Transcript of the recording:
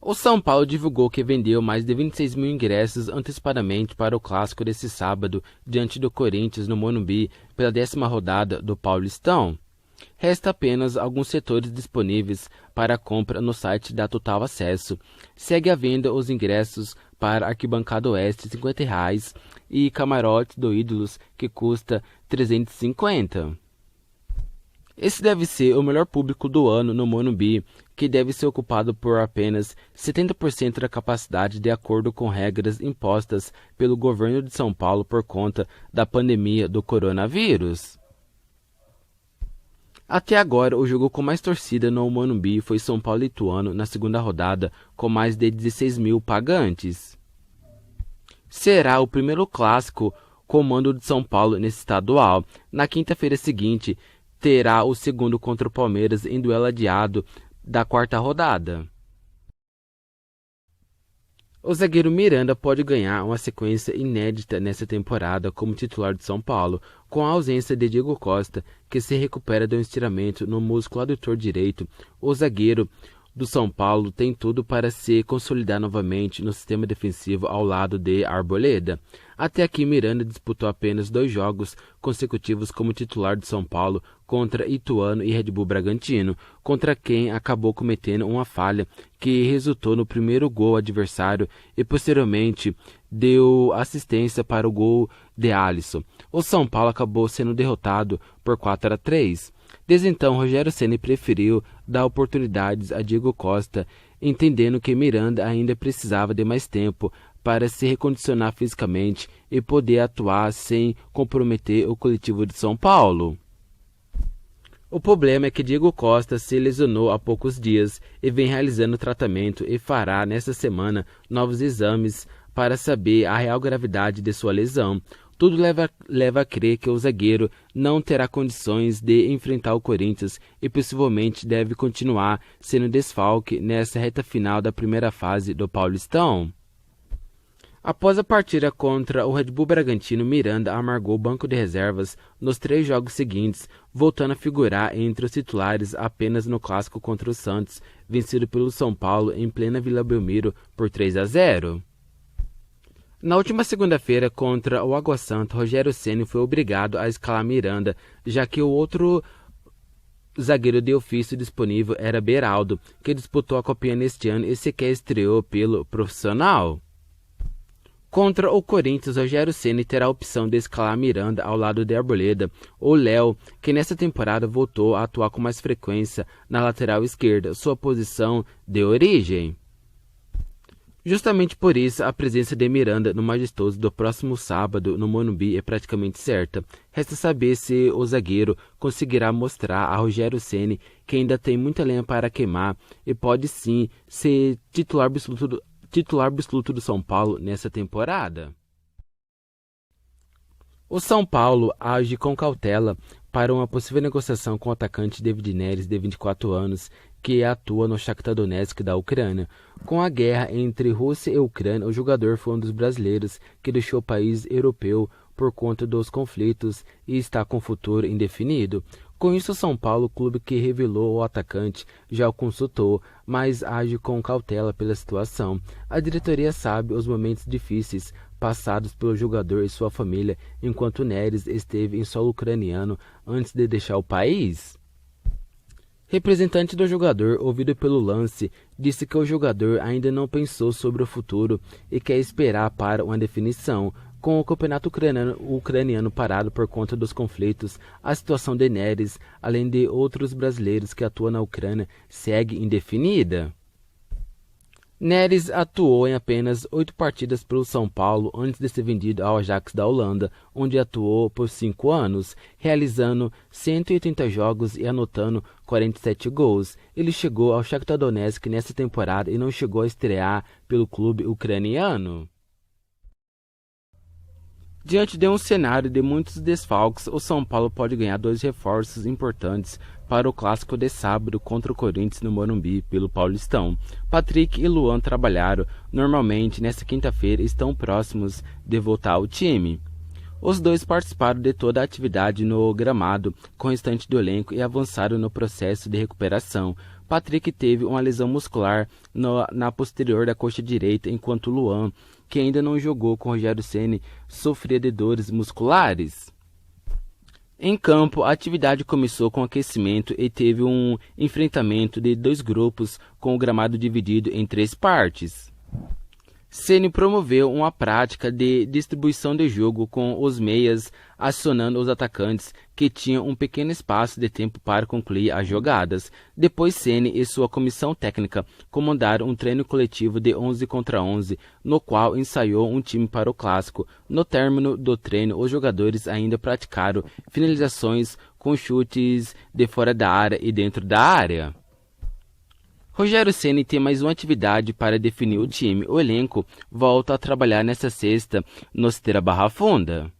O São Paulo divulgou que vendeu mais de 26 mil ingressos antecipadamente para o clássico desse sábado, diante do Corinthians no Morumbi, pela 10ª rodada do Paulistão. Resta apenas alguns setores disponíveis para compra no site da Total Acesso. Segue à venda os ingressos para Arquibancada Oeste, R$ 50, e Camarote do Ídolos, que custa R$ 350. Esse deve ser o melhor público do ano no Morumbi, que deve ser ocupado por apenas 70% da capacidade de acordo com regras impostas pelo governo de São Paulo por conta da pandemia do coronavírus. Até agora, o jogo com mais torcida no Morumbi foi São Paulo e Ituano na segunda rodada, com mais de 16 mil pagantes. Será o primeiro clássico com o mando de São Paulo nesse estadual. Na quinta-feira seguinte, terá o segundo contra o Palmeiras em duelo adiado da quarta rodada. O zagueiro Miranda pode ganhar uma sequência inédita nessa temporada como titular de São Paulo, com a ausência de Diego Costa, que se recupera de um estiramento no músculo adutor direito. O zagueiro do São Paulo tem tudo para se consolidar novamente no sistema defensivo ao lado de Arboleda. Até aqui, Miranda disputou apenas 2 jogos consecutivos como titular de São Paulo, contra Ituano e Red Bull Bragantino, contra quem acabou cometendo uma falha que resultou no primeiro gol adversário e posteriormente deu assistência para o gol de Alisson. O São Paulo acabou sendo derrotado por 4-3. Desde então, Rogério Ceni preferiu dar oportunidades a Diego Costa, entendendo que Miranda ainda precisava de mais tempo para se recondicionar fisicamente e poder atuar sem comprometer o coletivo de São Paulo. O problema é que Diego Costa se lesionou há poucos dias e vem realizando tratamento e fará nesta semana novos exames para saber a real gravidade de sua lesão. Tudo leva a crer que o zagueiro não terá condições de enfrentar o Corinthians e possivelmente deve continuar sendo desfalque nessa reta final da primeira fase do Paulistão. Após a partida contra o Red Bull Bragantino, Miranda amargou o banco de reservas nos 3 jogos seguintes, voltando a figurar entre os titulares apenas no clássico contra o Santos, vencido pelo São Paulo em plena Vila Belmiro por 3-0. Na última segunda-feira, contra o Água Santa, Rogério Ceni foi obrigado a escalar Miranda, já que o outro zagueiro de ofício disponível era Beraldo, que disputou a Copinha neste ano e sequer estreou pelo profissional. Contra o Corinthians, Rogério Ceni terá a opção de escalar Miranda ao lado de Arboleda, ou Léo, que nesta temporada voltou a atuar com mais frequência na lateral esquerda, sua posição de origem. Justamente por isso, a presença de Miranda no Majestoso do próximo sábado no Morumbi é praticamente certa. Resta saber se o zagueiro conseguirá mostrar a Rogério Ceni que ainda tem muita lenha para queimar e pode sim ser titular absoluto do São Paulo nessa temporada. O São Paulo age com cautela para uma possível negociação com o atacante David Neres, de 24 anos, que atua no Shakhtar Donetsk da Ucrânia. Com a guerra entre Rússia e Ucrânia, o jogador foi um dos brasileiros que deixou o país europeu por conta dos conflitos e está com futuro indefinido. Com isso, o São Paulo, clube que revelou o atacante, já o consultou, mas age com cautela pela situação. A diretoria sabe os momentos difíceis passados pelo jogador e sua família enquanto Neres esteve em solo ucraniano antes de deixar o país. Representante do jogador, ouvido pelo Lance, disse que o jogador ainda não pensou sobre o futuro e quer esperar para uma definição. Com o campeonato ucraniano parado por conta dos conflitos, a situação de Neres, além de outros brasileiros que atuam na Ucrânia, segue indefinida. Neres atuou em apenas 8 partidas pelo São Paulo antes de ser vendido ao Ajax da Holanda, onde atuou por 5 anos, realizando 180 jogos e anotando 47 gols. Ele chegou ao Shakhtar Donetsk nessa temporada e não chegou a estrear pelo clube ucraniano. Diante de um cenário de muitos desfalques, o São Paulo pode ganhar 2 reforços importantes para o clássico de sábado contra o Corinthians no Morumbi pelo Paulistão. Patrick e Luan trabalharam normalmente nesta quinta-feira e estão próximos de voltar ao time. Os dois participaram de toda a atividade no gramado com o restante do elenco e avançaram no processo de recuperação. Patrick teve uma lesão muscular na posterior da coxa direita, enquanto Luan, que ainda não jogou com Rogério Ceni, sofria de dores musculares. Em campo, a atividade começou com aquecimento e teve um enfrentamento de dois grupos com o gramado dividido em 3 partes. Ceni promoveu uma prática de distribuição de jogo com os meias acionando os atacantes que tinham um pequeno espaço de tempo para concluir as jogadas. Depois Ceni e sua comissão técnica comandaram um treino coletivo de 11 contra 11, no qual ensaiou um time para o clássico. No término do treino, os jogadores ainda praticaram finalizações com chutes de fora da área e dentro da área. Rogério Ceni tem mais uma atividade para definir o time. O elenco volta a trabalhar nesta sexta no Esteira Barra Funda.